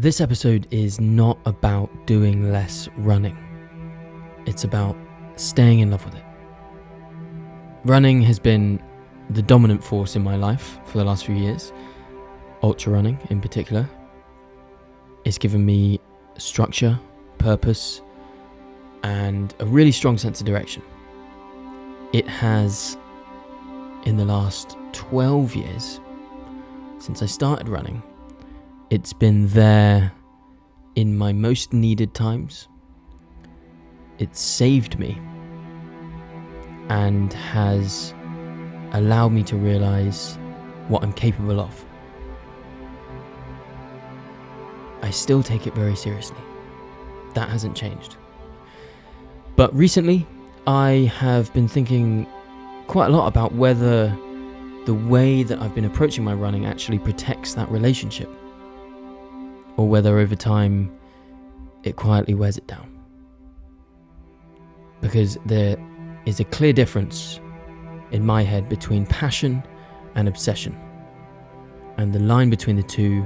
This episode is not about doing less running. It's about staying in love with it. Running has been the dominant force in my life for the last few years. Ultra running in particular. It's given me structure, purpose, and a really strong sense of direction. It has, in the last 12 years, since I started running, it's been there in my most needed times. It's saved me and has allowed me to realize what I'm capable of. I still take it very seriously. That hasn't changed. But recently, I have been thinking quite a lot about whether the way that I've been approaching my running actually protects that relationship, or whether over time it quietly wears it down. Because there is a clear difference in my head between passion and obsession, and the line between the two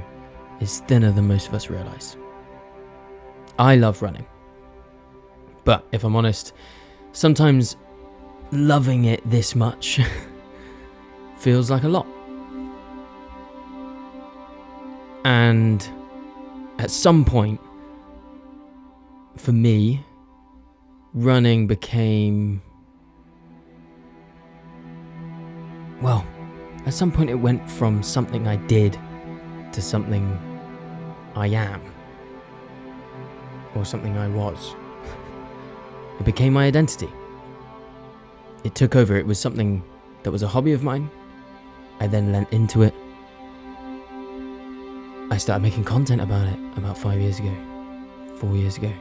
is thinner than most of us realise. I love running, but if I'm honest, sometimes loving it this much feels like a lot. And at some point, for me, running became, at some point it went from something I did to something I am, or something I was. It became my identity. It took over. It was something that was a hobby of mine. I then lent into it. I started making content about it about 4 years ago.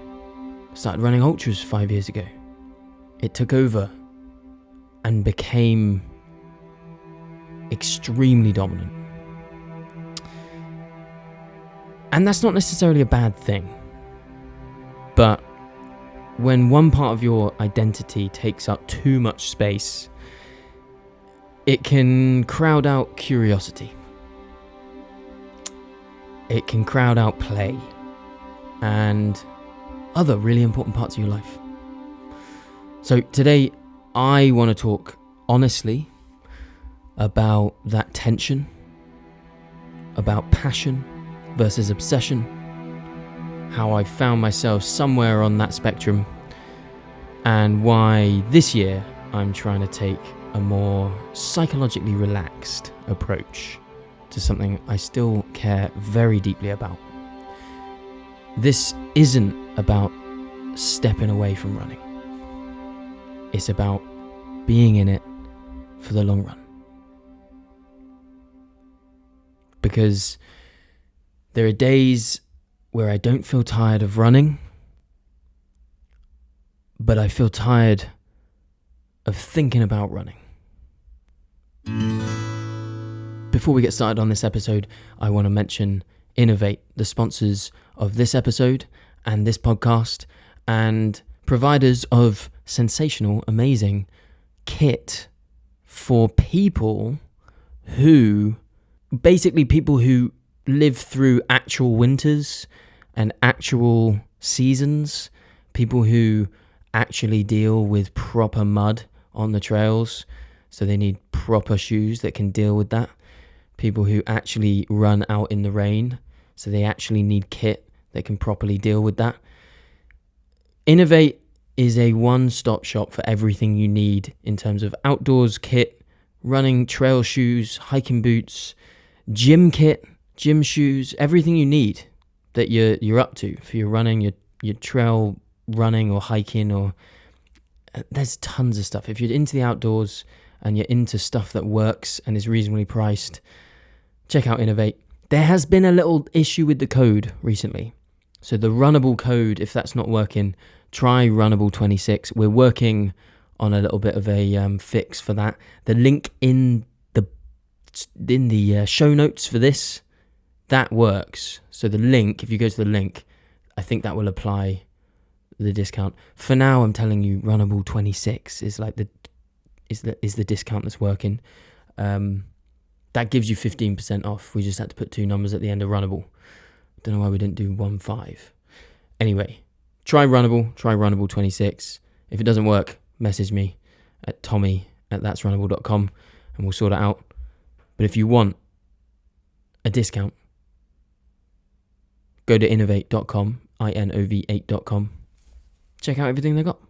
Started running ultras 5 years ago. It took over and became extremely dominant. And that's not necessarily a bad thing. But when one part of your identity takes up too much space, it can crowd out curiosity. It can crowd out play and other really important parts of your life. So today, I want to talk honestly about that tension, about passion versus obsession, how I found myself somewhere on that spectrum, and why this year I'm trying to take a more psychologically relaxed approach to something I still care very deeply about. This isn't about stepping away from running. It's about being in it for the long run. Because there are days where I don't feel tired of running, but I feel tired of thinking about running. Before we get started on this episode, I want to mention Innovate, the sponsors of this episode and this podcast, and providers of sensational, amazing kit for people who live through actual winters and actual seasons, people who actually deal with proper mud on the trails, so they need proper shoes that can deal with that. People who actually run out in the rain, so they actually need kit that can properly deal with that. Innovate is a one-stop shop for everything you need in terms of outdoors kit, running trail shoes, hiking boots, gym kit, gym shoes, everything you need that you're up to for your running, your trail running or hiking, or there's tons of stuff. If you're into the outdoors and you're into stuff that works and is reasonably priced, check out Innovate. There has been a little issue with the code recently. So the runnable code, if that's not working, try runnable26. We're working on a little bit of a fix for that. The link in the show notes for this, that works. So the link, if you go to the link, I think that will apply the discount. For now, I'm telling you, runnable26 is the discount that's working. That gives you 15% off. We just had to put two numbers at the end of runnable. Don't know why we didn't do 1.5. Anyway, try Runnable 26. If it doesn't work, message me at tommy@that'srunnable.com and we'll sort it out. But if you want a discount, go to innovate.com, inov8.com. Check out everything they got.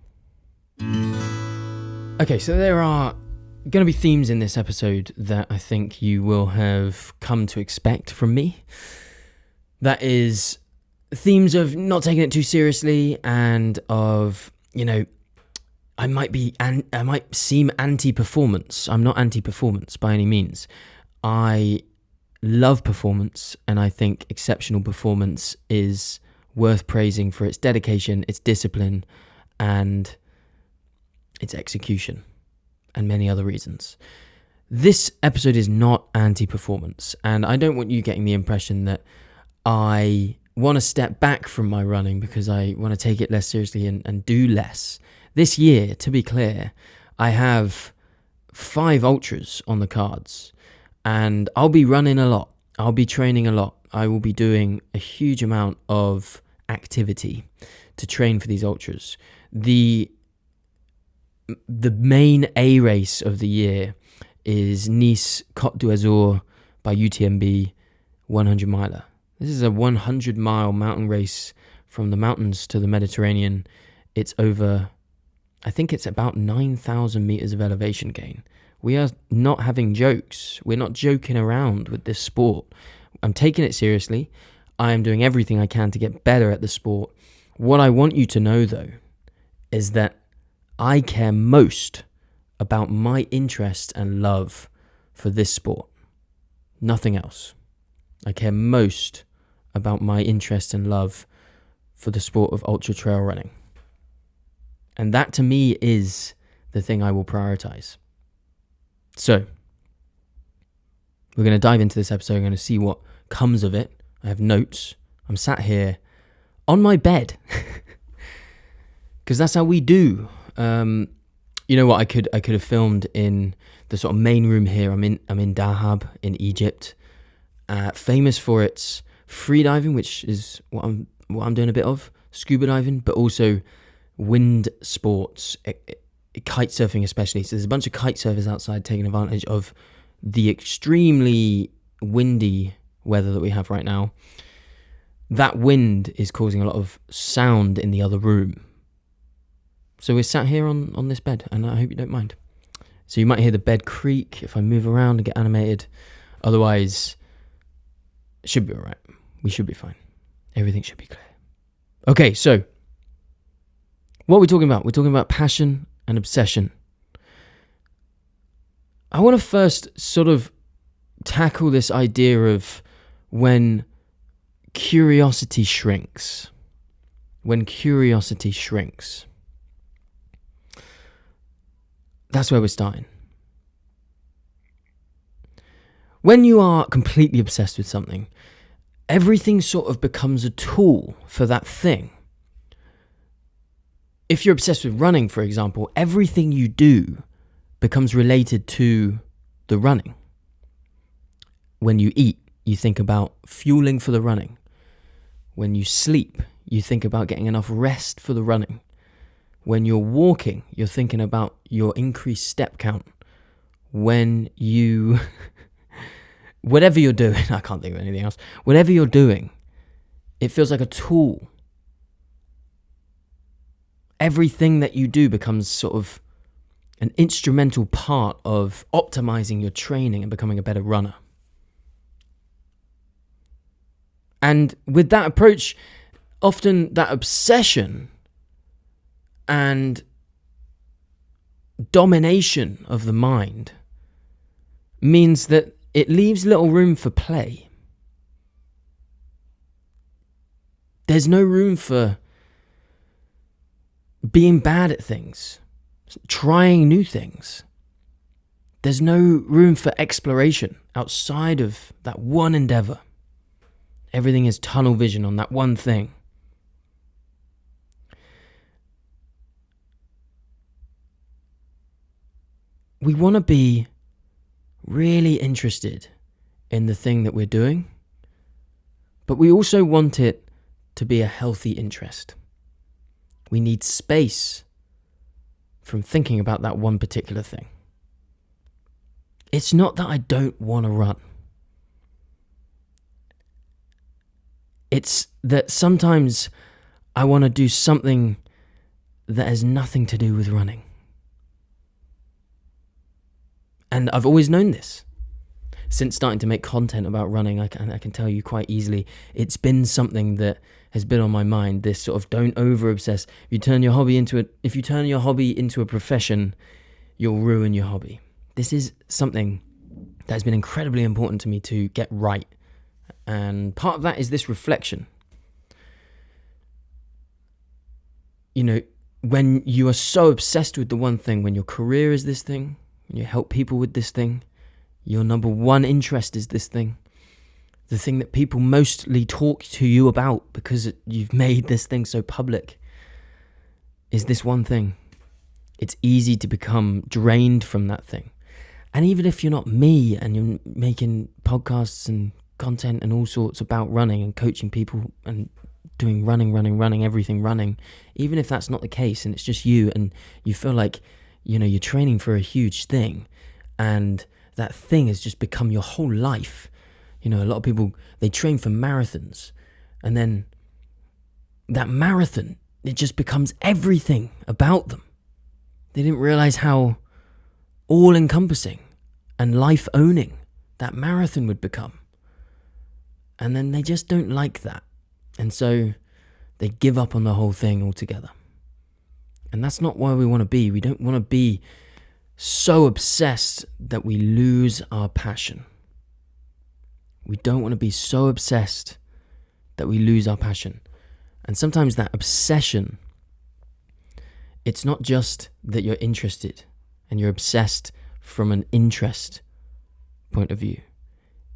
Okay, so there are going to be themes in this episode that I think you will have come to expect from me. That is themes of not taking it too seriously and of, I might seem anti-performance. I'm not anti-performance by any means. I love performance, and I think exceptional performance is worth praising for its dedication, its discipline, and its execution, and many other reasons. This episode is not anti-performance, and I don't want you getting the impression that I want to step back from my running because I want to take it less seriously and do less. This year, to be clear, I have 5 ultras on the cards, and I'll be running a lot. I'll be training a lot. I will be doing a huge amount of activity to train for these ultras. The main A race of the year is Nice Côte d'Azur by UTMB 100 miler. This is a 100-mile mountain race from the mountains to the Mediterranean. It's over, I think it's about 9,000 meters of elevation gain. We are not having jokes. We're not joking around with this sport. I'm taking it seriously. I am doing everything I can to get better at the sport. What I want you to know, though, is that I care most about my interest and love for this sport. Nothing else. I care most about my interest and love for the sport of ultra trail running. And that to me is the thing I will prioritize. So, we're going to dive into this episode. I'm going to see what comes of it. I have notes. I'm sat here on my bed because that's how we do. You know what? I could have filmed in the sort of main room here. I'm in Dahab in Egypt, famous for its free diving, which is what I'm doing a bit of, scuba diving, but also wind sports, kite surfing especially. So there's a bunch of kite surfers outside taking advantage of the extremely windy weather that we have right now. That wind is causing a lot of sound in the other room. So we're sat here on this bed, and I hope you don't mind. So you might hear the bed creak if I move around and get animated. Otherwise, it should be all right. We should be fine. Everything should be clear. Okay, so what are we talking about? We're talking about passion and obsession. I want to first sort of tackle this idea of when curiosity shrinks. When curiosity shrinks. That's where we're starting. When you are completely obsessed with something, everything sort of becomes a tool for that thing. If you're obsessed with running, for example, everything you do becomes related to the running. When you eat, you think about fueling for the running. When you sleep, you think about getting enough rest for the running. When you're walking, you're thinking about your increased step count. When you... whatever you're doing, I can't think of anything else. Whatever you're doing, it feels like a tool. Everything that you do becomes sort of an instrumental part of optimizing your training and becoming a better runner. And with that approach, often that obsession and domination of the mind means that it leaves little room for play. There's no room for being bad at things, trying new things. There's no room for exploration outside of that one endeavor. Everything is tunnel vision on that one thing. We want to be really interested in the thing that we're doing, But we also want it to be a healthy interest. We need space from thinking about that one particular thing. It's not that I don't want to run. It's that sometimes I want to do something that has nothing to do with running. And I've always known this. Since starting to make content about running, I can tell you quite easily, it's been something that has been on my mind, this sort of don't over-obsess. If you turn your hobby into a profession, you'll ruin your hobby. This is something that has been incredibly important to me to get right. And part of that is this reflection. You know, when you are so obsessed with the one thing, when your career is this thing, when you help people with this thing, your number one interest is this thing, the thing that people mostly talk to you about because you've made this thing so public, is this one thing. It's easy to become drained from that thing. And even if you're not me and you're making podcasts and content and all sorts about running and coaching people and doing running, everything running, even if that's not the case and it's just you and you feel like, you know, you're training for a huge thing and that thing has just become your whole life. You know, a lot of people, they train for marathons and then that marathon, it just becomes everything about them. They didn't realize how all-encompassing and life-owning that marathon would become. And then they just don't like that. And so they give up on the whole thing altogether. And that's not where we want to be. We don't want to be so obsessed that we lose our passion. We don't want to be so obsessed that we lose our passion. And sometimes that obsession, it's not just that you're interested and you're obsessed from an interest point of view.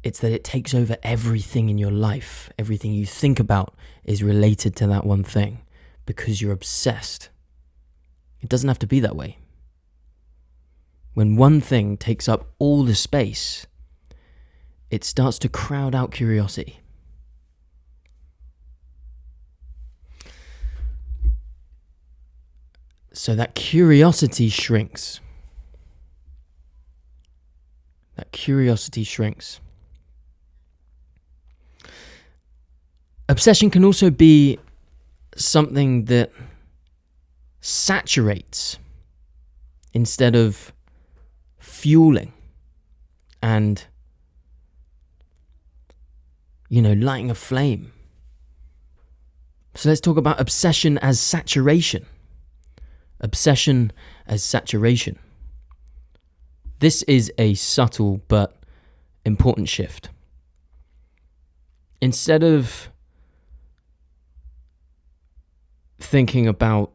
It's that it takes over everything in your life. Everything you think about is related to that one thing because you're obsessed. It doesn't have to be that way. When one thing takes up all the space, it starts to crowd out curiosity. So that curiosity shrinks. Obsession can also be something that saturates instead of fueling and, you know, lighting a flame. So let's talk about obsession as saturation. Obsession as saturation. This is a subtle but important shift. Instead of thinking about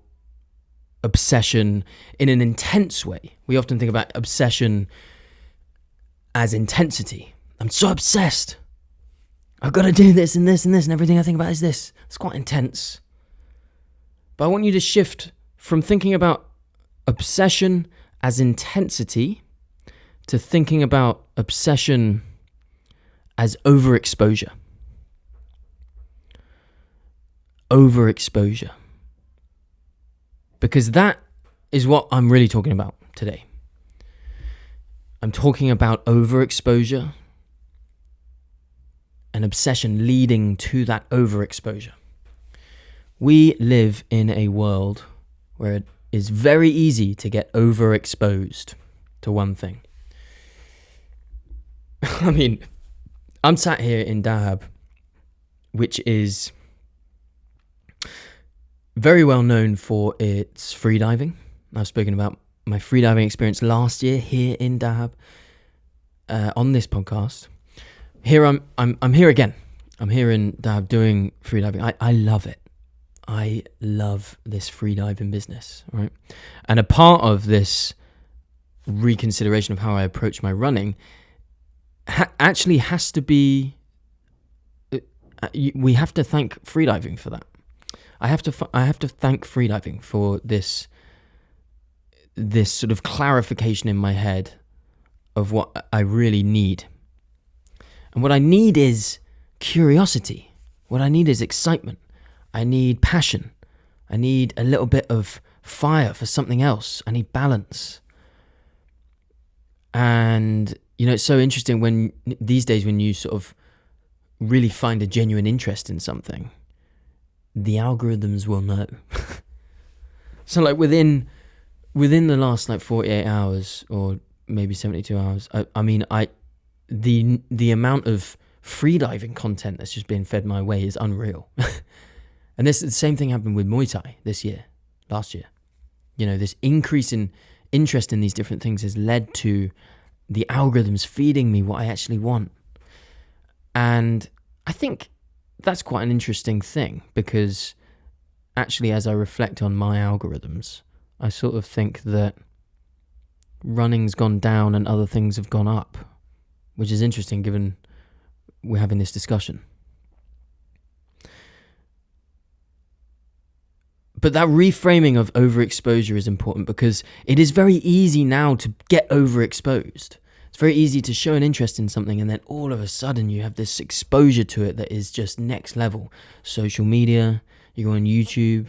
obsession in an intense way, we often think about obsession as intensity. I'm so obsessed. I've got to do this and this and this, and everything I think about is this. It's quite intense. But I want you to shift from thinking about obsession as intensity to thinking about obsession as overexposure. Overexposure. Because that is what I'm really talking about today. I'm talking about overexposure and obsession leading to that overexposure. We live in a world where it is very easy to get overexposed to one thing. I mean, I'm sat here in Dahab, which is very well known for its freediving. I've spoken about my freediving experience last year here in Dahab on this podcast. Here I'm here again. I'm here in Dahab doing freediving. I love it. I love this freediving business, right? And a part of this reconsideration of how I approach my running actually has to be, we have to thank freediving for that. I have to thank freediving for this sort of clarification in my head of what I really need. And what I need is curiosity. What I need is excitement. I need passion. I need a little bit of fire for something else. I need balance. And, it's so interesting when these days when you sort of really find a genuine interest in something, the algorithms will know. So like within the last like 48 hours or maybe 72 hours, the amount of freediving content that's just being fed my way is unreal. And the same thing happened with Muay Thai last year. This increase in interest in these different things has led to the algorithms feeding me what I actually want. And I think that's quite an interesting thing, because actually as I reflect on my algorithms, I sort of think that running's gone down and other things have gone up, which is interesting given we're having this discussion. But that reframing of overexposure is important, because it is very easy now to get overexposed. It's very easy to show an interest in something and then all of a sudden you have this exposure to it that is just next level. Social media, you go on YouTube,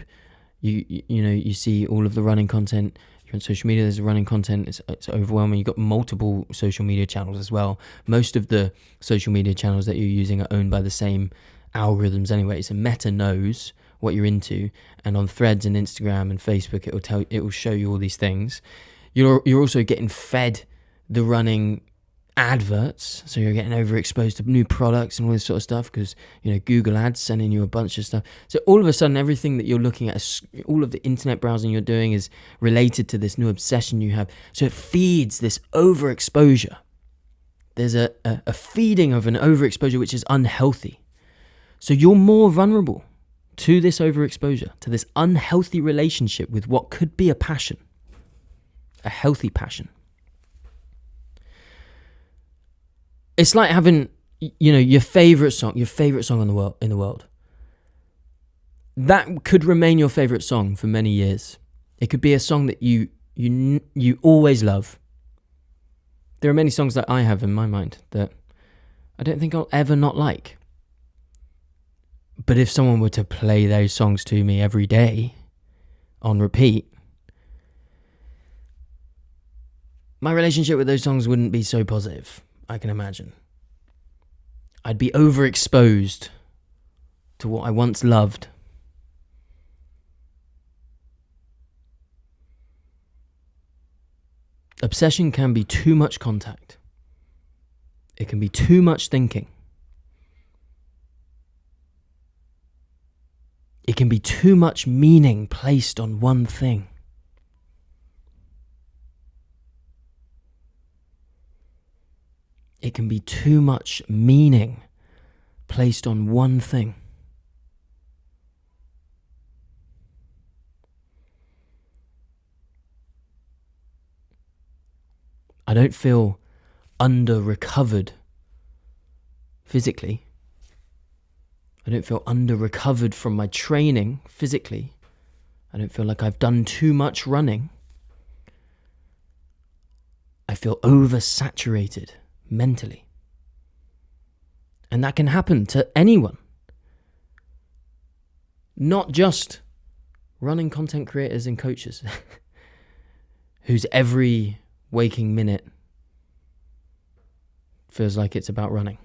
you see all of the running content. You're on social media, there's running content, it's overwhelming. You've got multiple social media channels as well. Most of the social media channels that you're using are owned by the same algorithms anyway. So Meta knows what you're into, and on Threads and Instagram and Facebook it will show you all these things. You're also getting fed the running adverts, so you're getting overexposed to new products and all this sort of stuff, because Google Ads sending you a bunch of stuff. So all of a sudden everything that you're looking at, all of the internet browsing you're doing is related to this new obsession you have. So it feeds this overexposure. There's a feeding of an overexposure which is unhealthy. So you're more vulnerable to this overexposure, to this unhealthy relationship with what could be a passion, a healthy passion. It's like having, your favorite song in the world. That could remain your favorite song for many years. It could be a song that you always love. There are many songs that I have in my mind that I don't think I'll ever not like. But if someone were to play those songs to me every day on repeat, my relationship with those songs wouldn't be so positive, I can imagine. I'd be overexposed to what I once loved. Obsession can be too much contact. It can be too much thinking. It can be too much meaning placed on one thing. It can be too much meaning placed on one thing. I don't feel under-recovered physically. I don't feel under-recovered from my training physically. I don't feel like I've done too much running. I feel oversaturated mentally. And that can happen to anyone. Not just running content creators and coaches whose every waking minute feels like it's about running.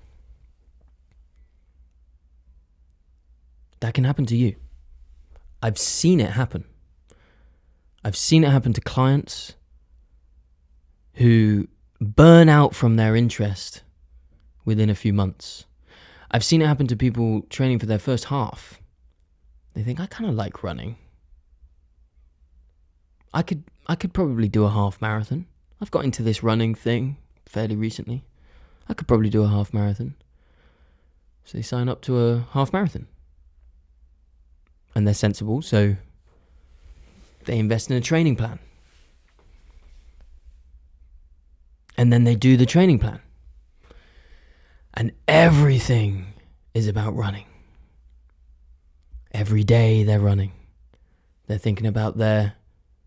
That can happen to you. I've seen it happen. I've seen it happen to clients who burn out from their interest within a few months. I've seen it happen to people training for their first half. They think, I kind of like running. I could probably do a half marathon. I've got into this running thing fairly recently. I could probably do a half marathon. So they sign up to a half marathon. And they're sensible, so they invest in a training plan. And then they do the training plan. And everything is about running. Every day they're running. They're thinking about their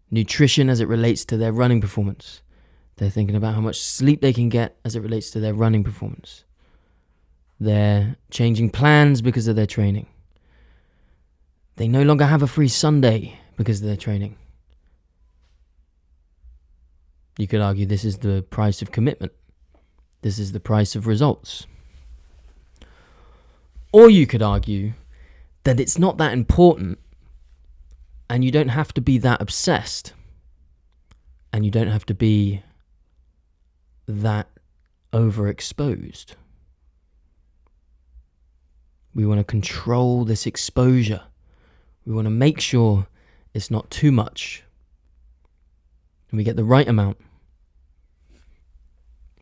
nutrition as it relates to their running performance. They're thinking about how much sleep they can get as it relates to their running performance. They're changing plans because of their training. They no longer have a free Sunday because of their training. You could argue this is the price of commitment. This is the price of results. Or you could argue that it's not that important and you don't have to be that obsessed and you don't have to be that overexposed. We want to control this exposure. We want to make sure it's not too much. And we get the right amount.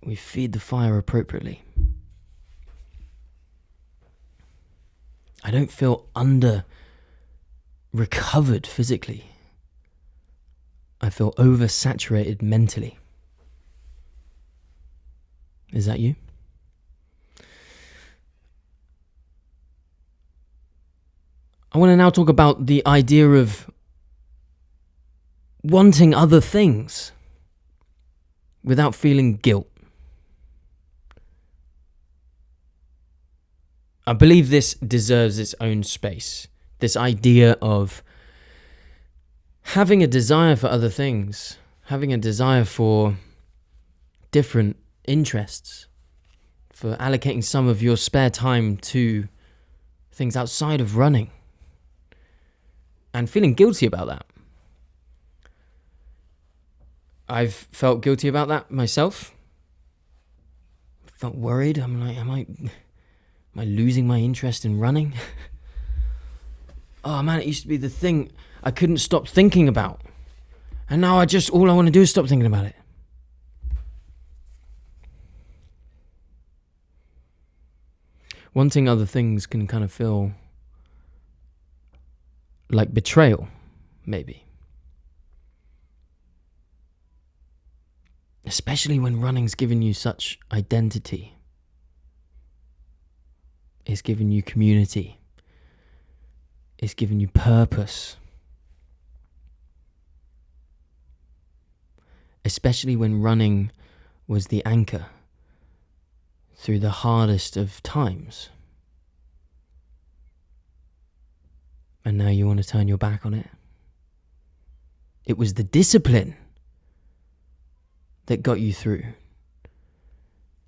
We feed the fire appropriately. I don't feel recovered physically. I feel oversaturated mentally. Is that you? I want to now talk about the idea of wanting other things without feeling guilt. I believe this deserves its own space. This idea of having a desire for other things, having a desire for different interests, for allocating some of your spare time to things outside of running, and feeling guilty about that. I've felt guilty about that myself. Felt worried. I'm like, am I losing my interest in running? Oh man, it used to be the thing I couldn't stop thinking about. And now all I want to do is stop thinking about it. Wanting other things can kind of feel like betrayal, maybe. Especially when running's given you such identity. It's given you community. It's given you purpose. Especially when running was the anchor through the hardest of times. And now you want to turn your back on it. It was the discipline that got you through.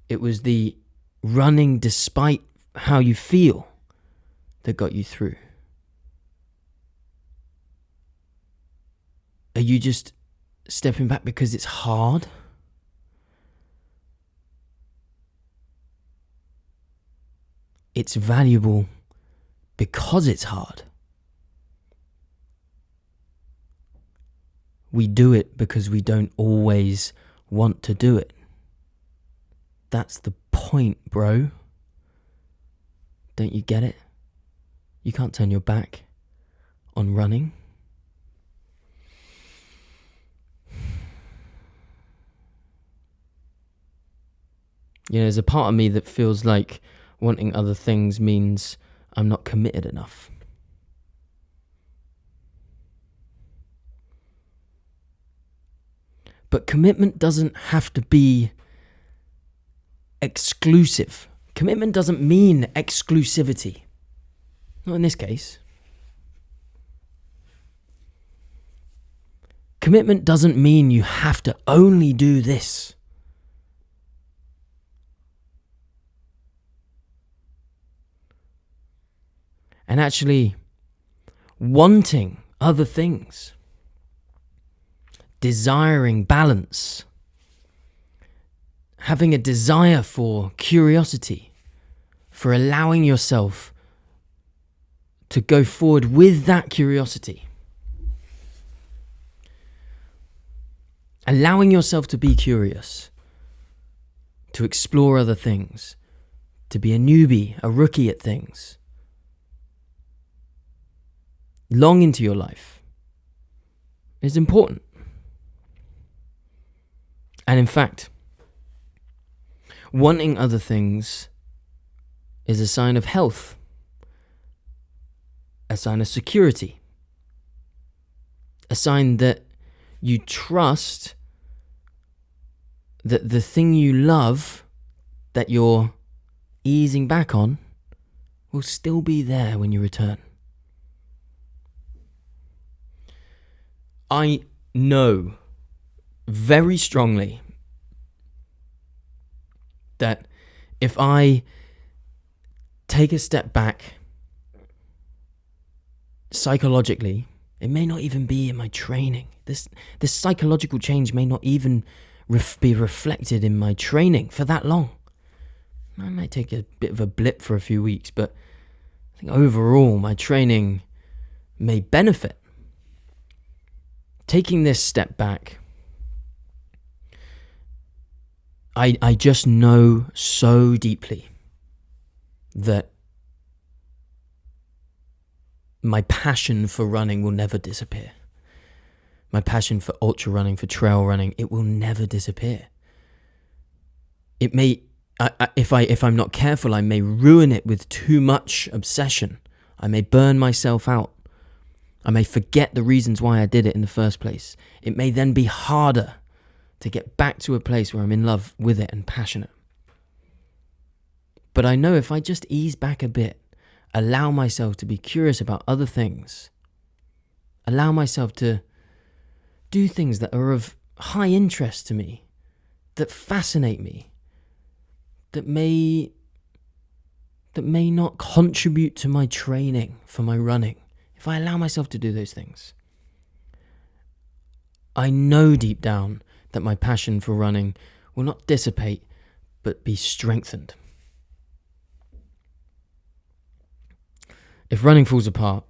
It was the running despite how you feel that got you through. Are you just stepping back because it's hard? It's valuable because it's hard. We do it because we don't always want to do it. That's the point, bro. Don't you get it? You can't turn your back on running. You know, there's a part of me that feels like wanting other things means I'm not committed enough. But commitment doesn't have to be exclusive. Commitment doesn't mean exclusivity. Not in this case. Commitment doesn't mean you have to only do this. And actually wanting other things, desiring balance, having a desire for curiosity, for allowing yourself to go forward with that curiosity. Allowing yourself to be curious, to explore other things, to be a newbie, a rookie at things, long into your life is important. And in fact, wanting other things is a sign of health, a sign of security, a sign that you trust that the thing you love, that you're easing back on will still be there when you return. I know very strongly that if I take a step back psychologically, it may not even be in my training. This psychological change may not even be reflected in my training for that long. I might take a bit of a blip for a few weeks, but I think overall my training may benefit. Taking this step back, I just know so deeply that my passion for running will never disappear. My passion for ultra running, for trail running, it will never disappear. It may, if I'm not careful, I may ruin it with too much obsession. I may burn myself out. I may forget the reasons why I did it in the first place. It may then be harder to get back to a place where I'm in love with it and passionate. But I know if I just ease back a bit, allow myself to be curious about other things, allow myself to do things that are of high interest to me, that fascinate me, that may not contribute to my training for my running, if I allow myself to do those things, I know deep down that my passion for running will not dissipate, but be strengthened. If running falls apart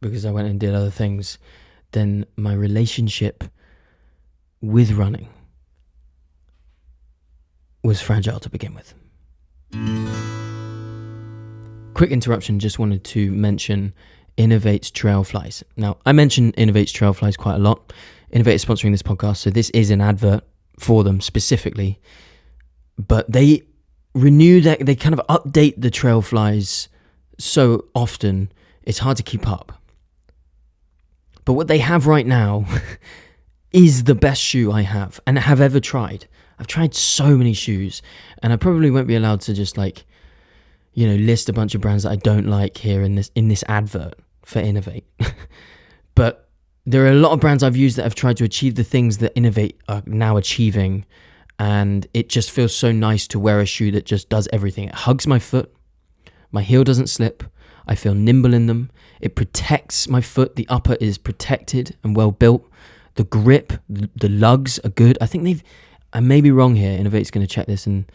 because I went and did other things, then my relationship with running was fragile to begin with. Quick interruption, just wanted to mention Innovate's Trail Flies. Now, I mention Innovate's Trail Flies quite a lot. Innovate is sponsoring this podcast, so this is an advert for them specifically. But they they kind of update the Trail Flies so often, it's hard to keep up. But what they have right now is the best shoe I have and have ever tried. I've tried so many shoes, and I probably won't be allowed to just list a bunch of brands that I don't like here in this advert for Innovate. But there are a lot of brands I've used that have tried to achieve the things that Innovate are now achieving, and it just feels so nice to wear a shoe that just does everything. It hugs my foot, my heel doesn't slip, I feel nimble in them, it protects my foot, the upper is protected and well built, the grip, the lugs are good. I think I may be wrong here, Innovate's going to check this and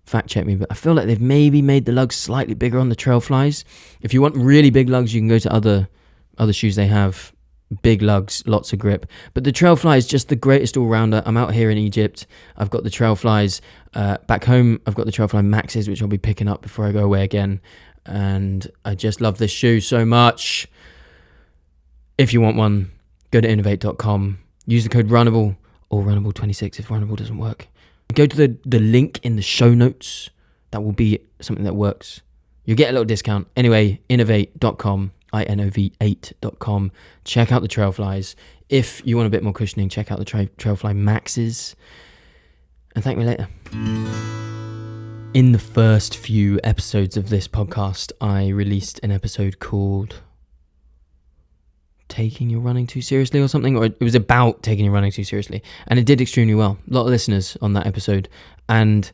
fact check me, but I feel like they've maybe made the lugs slightly bigger on the Trail Flies. If you want really big lugs, you can go to other shoes they have. Big lugs, lots of grip. But the Trail Fly is just the greatest all-rounder. I'm out here in Egypt. I've got the Trail Flies. Back home, I've got the Trail Fly Maxes, which I'll be picking up before I go away again. And I just love this shoe so much. If you want one, go to innovate.com. Use the code Runnable or Runnable26 if Runnable doesn't work. Go to the link in the show notes. That will be something that works. You'll get a little discount. Anyway, innovate.com. INOV8.com. Check out the Trail Flies. If you want a bit more cushioning, check out the Trail Fly Maxes. And thank me later. In the first few episodes of this podcast, I released an episode called Taking Your Running Too Seriously or something, or it was about taking your running too seriously. And it did extremely well. A lot of listeners on that episode. And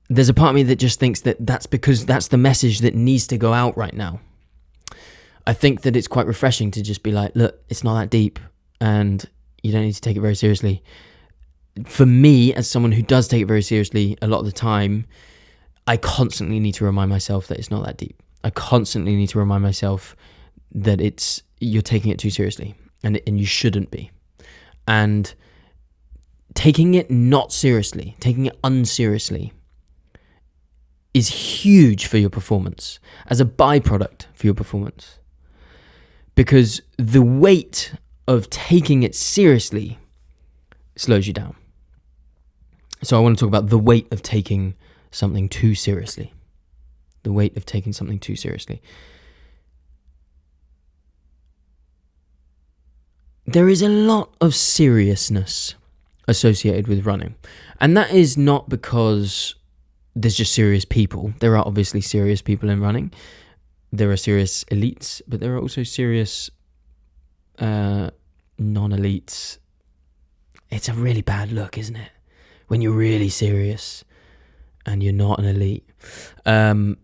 there's a part of me that just thinks that that's because that's the message that needs to go out right now. I think that it's quite refreshing to just be like, look, it's not that deep and you don't need to take it very seriously. For me, as someone who does take it very seriously a lot of the time, I constantly need to remind myself that it's not that deep. I constantly need to remind myself that you're taking it too seriously and you shouldn't be. And taking it not seriously, taking it unseriously is huge for your performance, as a byproduct for your performance. Because the weight of taking it seriously slows you down. So I want to talk about the weight of taking something too seriously. The weight of taking something too seriously. There is a lot of seriousness associated with running. And that is not because there's just serious people. There are obviously serious people in running. There are serious elites, but there are also serious non-elites. It's a really bad look, isn't it? When you're really serious and you're not an elite. I'm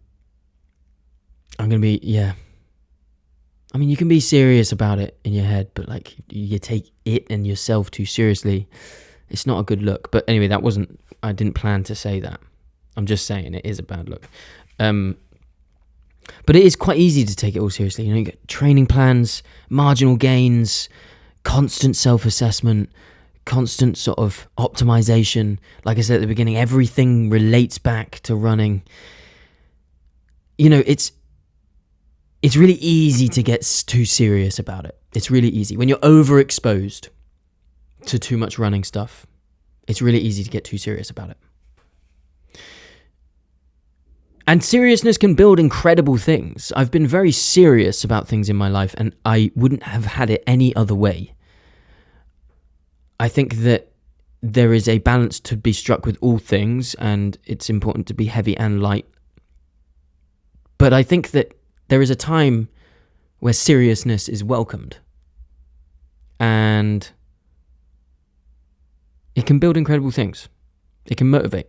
going to be, yeah. I mean, you can be serious about it in your head, but like you take it and yourself too seriously, it's not a good look. But anyway, I didn't plan to say that. I'm just saying it is a bad look. But it is quite easy to take it all seriously. You get training plans, marginal gains, constant self-assessment, constant sort of optimization. Like I said at the beginning, everything relates back to running. It's really easy to get too serious about it. It's really easy. When you're overexposed to too much running stuff, it's really easy to get too serious about it. And seriousness can build incredible things. I've been very serious about things in my life, and I wouldn't have had it any other way. I think that there is a balance to be struck with all things, and it's important to be heavy and light. But I think that there is a time where seriousness is welcomed. And it can build incredible things. It can motivate.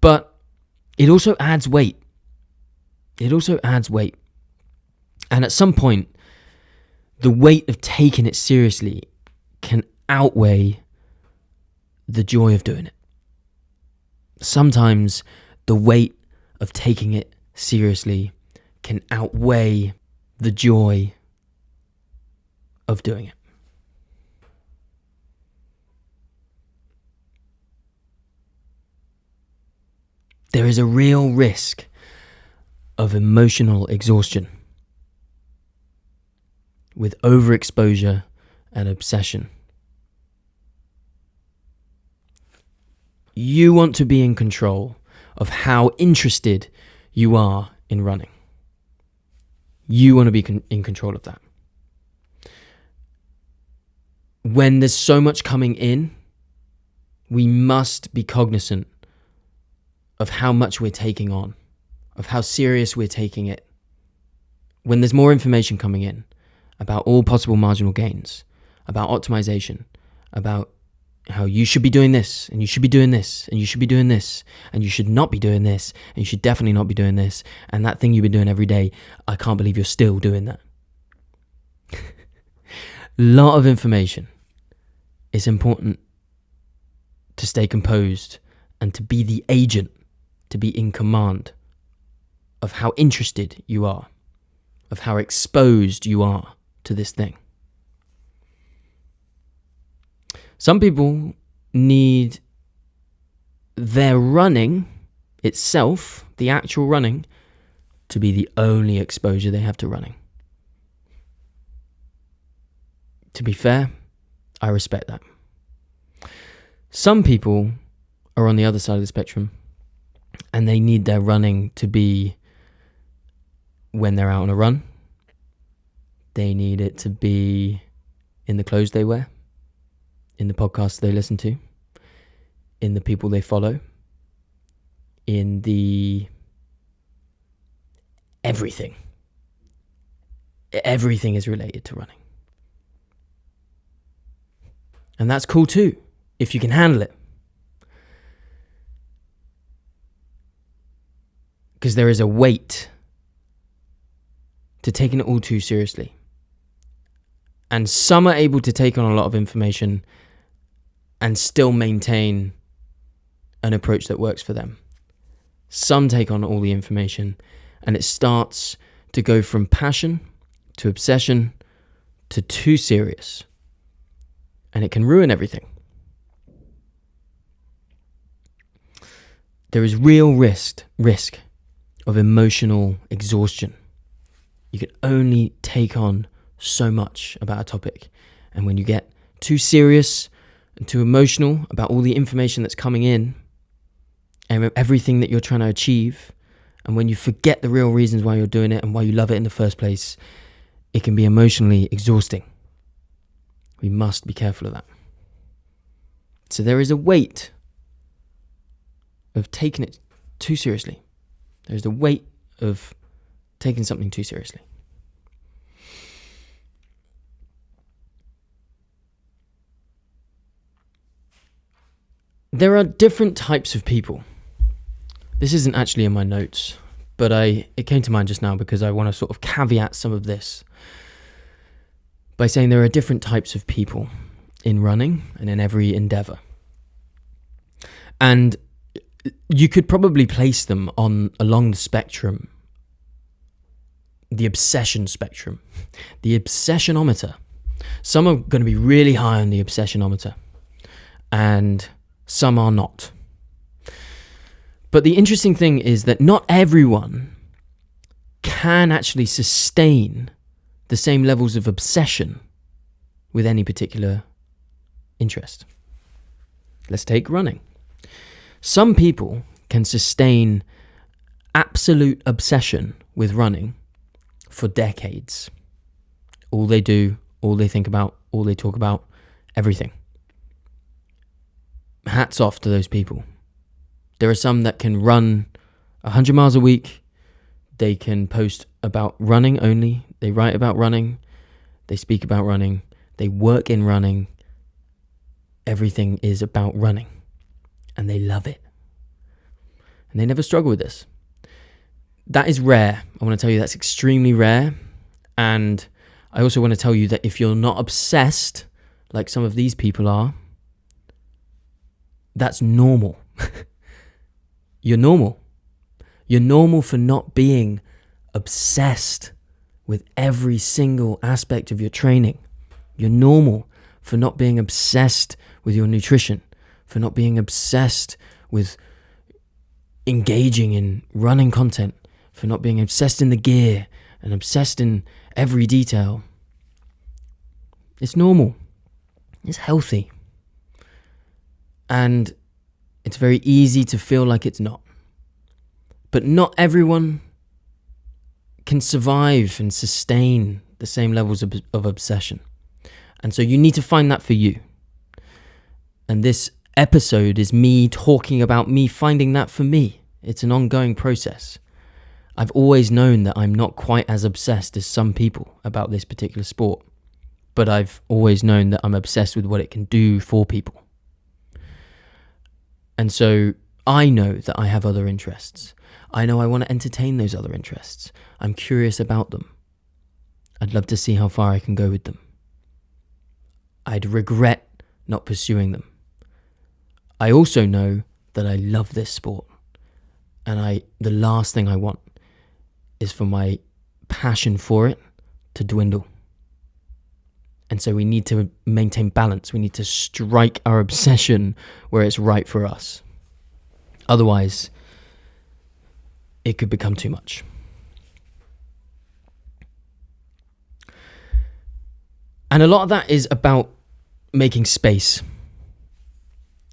But it also adds weight. And at some point, the weight of taking it seriously can outweigh the joy of doing it. Sometimes the weight of taking it seriously can outweigh the joy of doing it. There is a real risk of emotional exhaustion with overexposure and obsession. You want to be in control of how interested you are in running. You want to be in control of that. When there's so much coming in, we must be cognizant of how much we're taking on, of how serious we're taking it. When there's more information coming in about all possible marginal gains, about optimization, about how you should be doing this, and you should be doing this, and you should be doing this, and you should not be doing this, and you should definitely not be doing this, and that thing you've been doing every day, I can't believe you're still doing that. Lot of information. It's important to stay composed and to be the agent, to be in command of how interested you are, of how exposed you are to this thing. Some people need their running itself, the actual running, to be the only exposure they have to running. To be fair, I respect that. Some people are on the other side of the spectrum, and they need their running to be when they're out on a run. They need it to be in the clothes they wear, in the podcasts they listen to, in the people they follow, in the everything. Everything is related to running. And that's cool too, if you can handle it. Because there is a weight to taking it all too seriously. And some are able to take on a lot of information and still maintain an approach that works for them. Some take on all the information and it starts to go from passion to obsession to too serious. And it can ruin everything. There is real risk of emotional exhaustion. You can only take on so much about a topic. And when you get too serious and too emotional about all the information that's coming in and everything that you're trying to achieve, and when you forget the real reasons why you're doing it and why you love it in the first place, it can be emotionally exhausting. We must be careful of that. So there is a weight of taking it too seriously. There's the weight of taking something too seriously. There are different types of people. This isn't actually in my notes, but it came to mind just now because I want to sort of caveat some of this by saying there are different types of people in running and in every endeavor. And you could probably place them along the spectrum, the obsession spectrum, the obsessionometer. Some are going to be really high on the obsessionometer, and some are not. But the interesting thing is that not everyone can actually sustain the same levels of obsession with any particular interest. Let's take running. Some people can sustain absolute obsession with running for decades. All they do, all they think about, all they talk about, everything. Hats off to those people. There are some that can run 100 miles a week. They can post about running only. They write about running. They speak about running. They work in running. Everything is about running. And they love it. And they never struggle with this. That is rare. I want to tell you that's extremely rare. And I also want to tell you that if you're not obsessed, like some of these people are, that's normal. You're normal. You're normal for not being obsessed with every single aspect of your training. You're normal for not being obsessed with your nutrition, for not being obsessed with engaging in running content, for not being obsessed in the gear and obsessed in every detail. It's normal. It's healthy. And it's very easy to feel like it's not. But not everyone can survive and sustain the same levels of obsession. And so you need to find that for you. And this episode is me talking about me finding that for me. It's an ongoing process. I've always known that I'm not quite as obsessed as some people about this particular sport. But I've always known that I'm obsessed with what it can do for people. And so I know that I have other interests. I know I want to entertain those other interests. I'm curious about them. I'd love to see how far I can go with them. I'd regret not pursuing them. I also know that I love this sport. And the last thing I want is for my passion for it to dwindle. And so we need to maintain balance. We need to strike our obsession where it's right for us. Otherwise, it could become too much. And a lot of that is about making space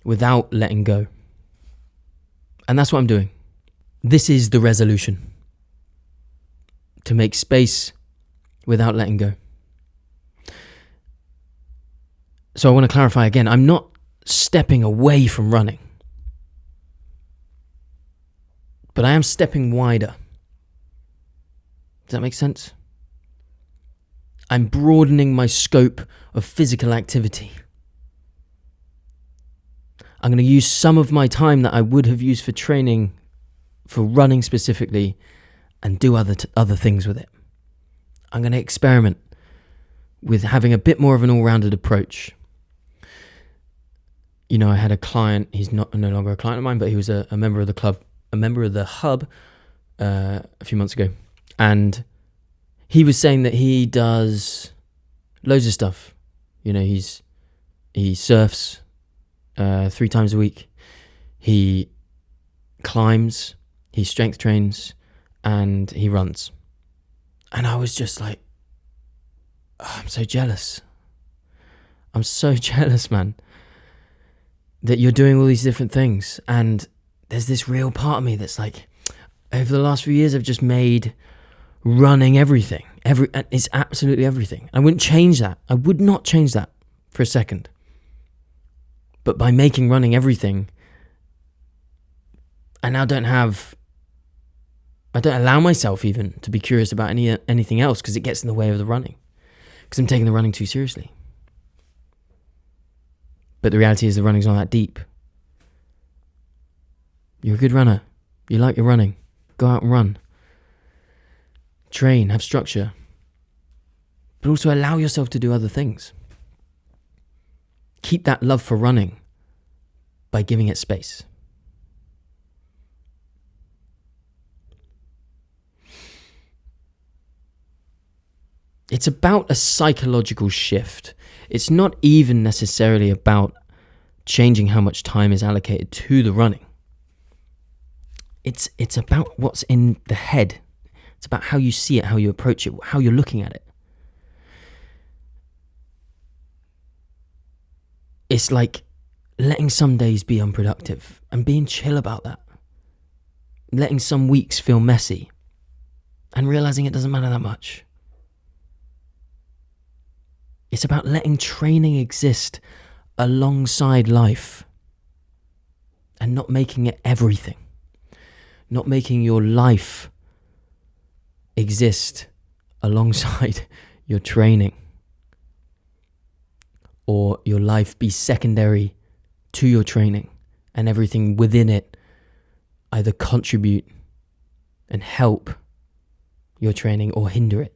without letting go. And that's what I'm doing. This is the resolution. To make space without letting go. So I want to clarify again, I'm not stepping away from running. But I am stepping wider. Does that make sense? I'm broadening my scope of physical activity. I'm going to use some of my time that I would have used for training, for running specifically, and do other things with it. I'm going to experiment with having a bit more of an all-rounded approach. You know, I had a client, he's no longer a client of mine, but he was a member of the club, a member of the hub a few months ago. And he was saying that he does loads of stuff. You know, he surfs 3 times a week. He climbs, he strength trains, and he runs. And I was just like, oh, I'm so jealous. I'm so jealous, man, that you're doing all these different things. And there's this real part of me that's like, over the last few years, I've just made running everything. It's absolutely everything. I wouldn't change that. I would not change that for a second. But by making running everything, I now don't allow myself even to be curious about anything else because it gets in the way of the running. Because I'm taking the running too seriously. But the reality is the running's not that deep. You're a good runner. You like your running. Go out and run. Train, have structure. But also allow yourself to do other things. Keep that love for running by giving it space. It's about a psychological shift. It's not even necessarily about changing how much time is allocated to the running. It's about what's in the head. It's about how you see it, how you approach it, how you're looking at it. It's like letting some days be unproductive and being chill about that. Letting some weeks feel messy and realizing it doesn't matter that much. It's about letting training exist alongside life and not making it everything. Not making your life exist alongside your training, or your life be secondary to your training and everything within it either contribute and help your training or hinder it.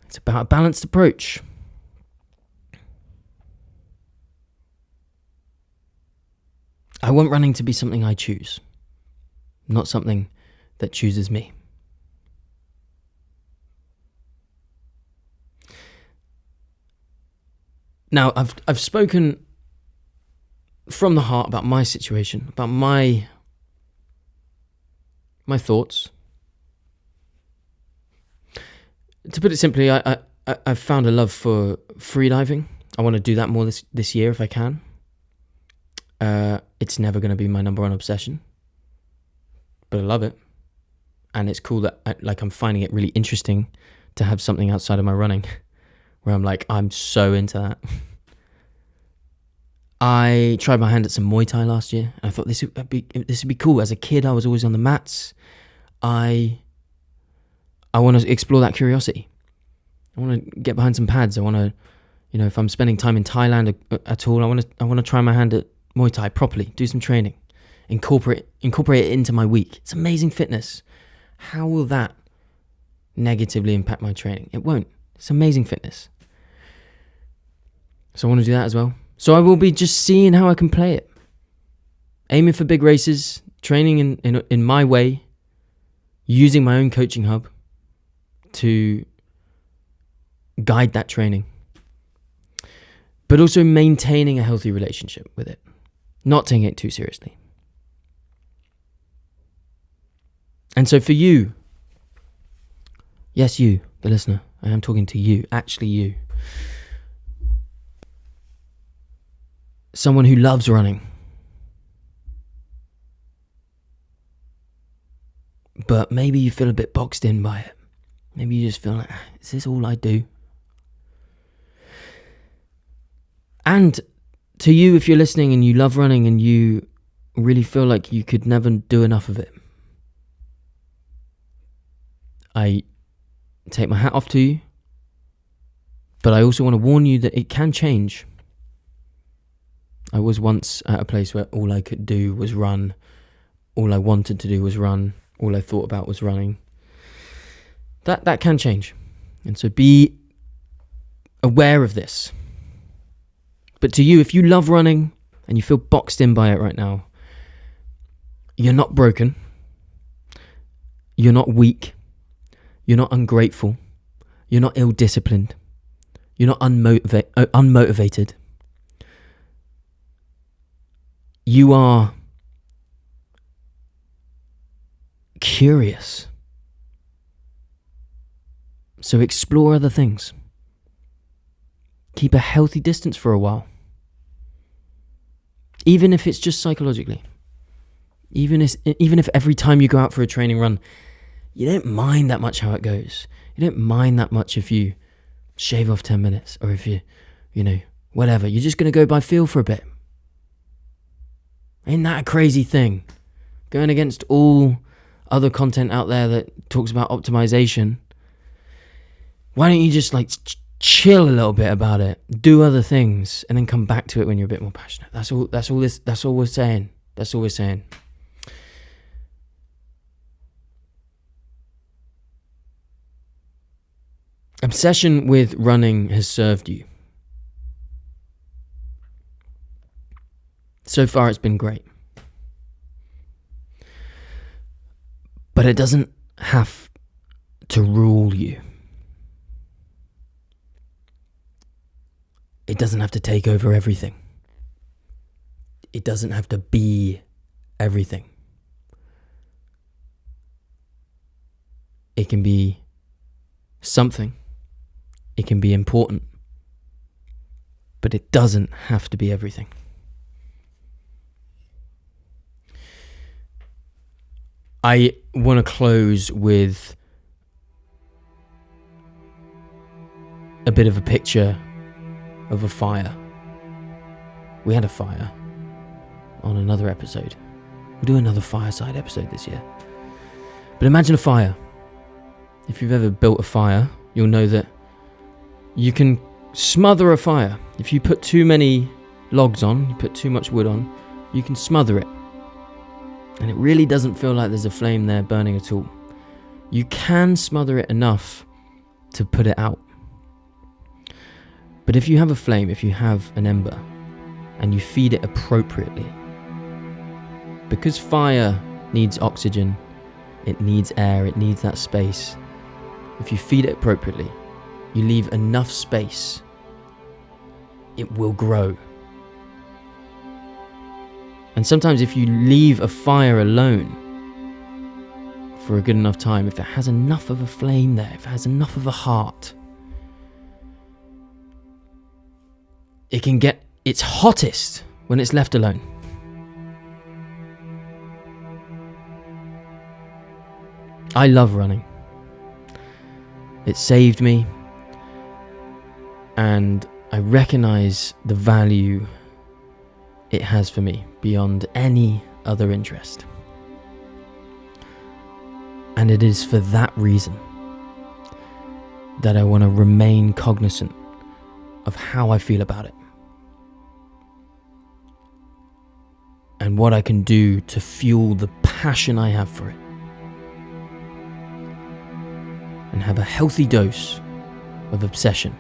It's about a balanced approach. I want running to be something I choose, not something that chooses me. Now, I've spoken from the heart about my situation, about my thoughts. To put it simply, I've found a love for freediving. I want to do that more this year if I can. It's never going to be my number one obsession, but I love it. And it's cool that I'm finding it really interesting to have something outside of my running where I'm so into that. I tried my hand at some Muay Thai last year, and I thought this would be cool. As a kid, I was always on the mats. I want to explore that curiosity. I want to get behind some pads. I want to, if I'm spending time in Thailand at all, I want to try my hand at Muay Thai properly, do some training, incorporate it into my week. It's amazing fitness. How will that negatively impact my training? It won't. It's amazing fitness. So I want to do that as well. So I will be just seeing how I can play it. Aiming for big races, training in my way, using my own coaching hub to guide that training. But also maintaining a healthy relationship with it. Not taking it too seriously. And so for you, yes, you, the listener, I am talking to you, actually you. Someone who loves running, but maybe you feel a bit boxed in by it. Maybe you just feel like, is this all I do? And to you, if you're listening and you love running and you really feel like you could never do enough of it, I take my hat off to you, but I also want to warn you that it can change. I was once at a place where all I could do was run. All I wanted to do was run. All I thought about was running. That can change. And so be aware of this. But to you, if you love running and you feel boxed in by it right now, you're not broken. You're not weak. You're not ungrateful. You're not ill-disciplined. You're not unmotivated. You are curious. So explore other things. Keep a healthy distance for a while. Even if it's just psychologically. Even if every time you go out for a training run, you don't mind that much how it goes. You don't mind that much if you shave off 10 minutes or if you whatever. You're just going to go by feel for a bit. Ain't that a crazy thing? Going against all other content out there that talks about optimization. Why don't you just like chill a little bit about it, do other things, and then come back to it when you're a bit more passionate? That's all we're saying. That's all we're saying. Obsession with running has served you. So far, it's been great. But it doesn't have to rule you. It doesn't have to take over everything. It doesn't have to be everything. It can be something. It can be important. But it doesn't have to be everything. I want to close with a bit of a picture of a fire. We had a fire on another episode. We'll do another fireside episode this year. But imagine a fire. If you've ever built a fire, you'll know that you can smother a fire. If you put too many logs on, you put too much wood on, you can smother it. And it really doesn't feel like there's a flame there burning at all. You can smother it enough to put it out. But if you have a flame, if you have an ember, and you feed it appropriately, because fire needs oxygen, it needs air, it needs that space. If you feed it appropriately, you leave enough space, it will grow. And sometimes if you leave a fire alone for a good enough time, if it has enough of a flame there, if it has enough of a heart, it can get its hottest when it's left alone. I love running. It saved me, and I recognize the value it has for me beyond any other interest. And it is for that reason that I want to remain cognizant of how I feel about it and what I can do to fuel the passion I have for it and have a healthy dose of obsession,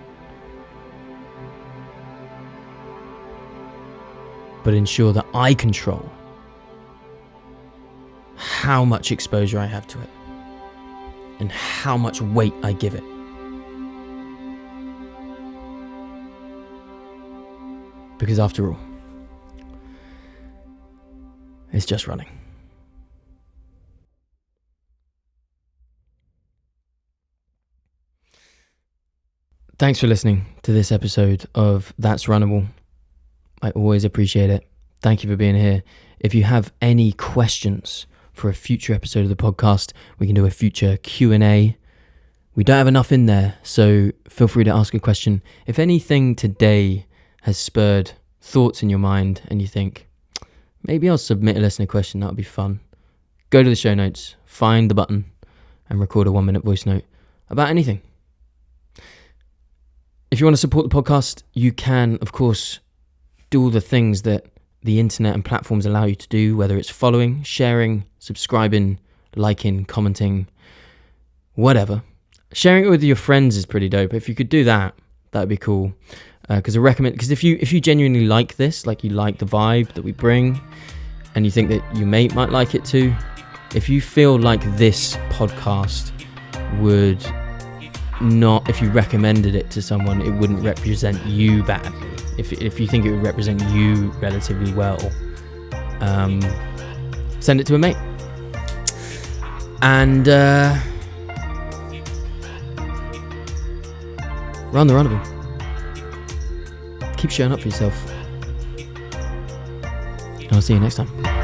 but ensure that I control how much exposure I have to it and how much weight I give it. Because after all, it's just running. Thanks for listening to this episode of That's Runnable. I always appreciate it. Thank you for being here. If you have any questions for a future episode of the podcast, we can do a future Q&A. We don't have enough in there, so feel free to ask a question. If anything today has spurred thoughts in your mind and you think, maybe I'll submit a listener question, that would be fun, go to the show notes, find the button, and record a 1-minute voice note about anything. If you want to support the podcast, you can, of course, do all the things that the internet and platforms allow you to do, whether it's following, sharing, subscribing, liking, commenting, whatever. Sharing it with your friends is pretty dope. If you could do that, that'd be cool. Because if you genuinely like this, like you like the vibe that we bring, and you think that your mate might like it too, if you feel like this podcast would not, if you recommended it to someone, it wouldn't represent you badly. If you think it would represent you relatively well, send it to a mate. And run the runnable. Keep showing up for yourself. And I'll see you next time.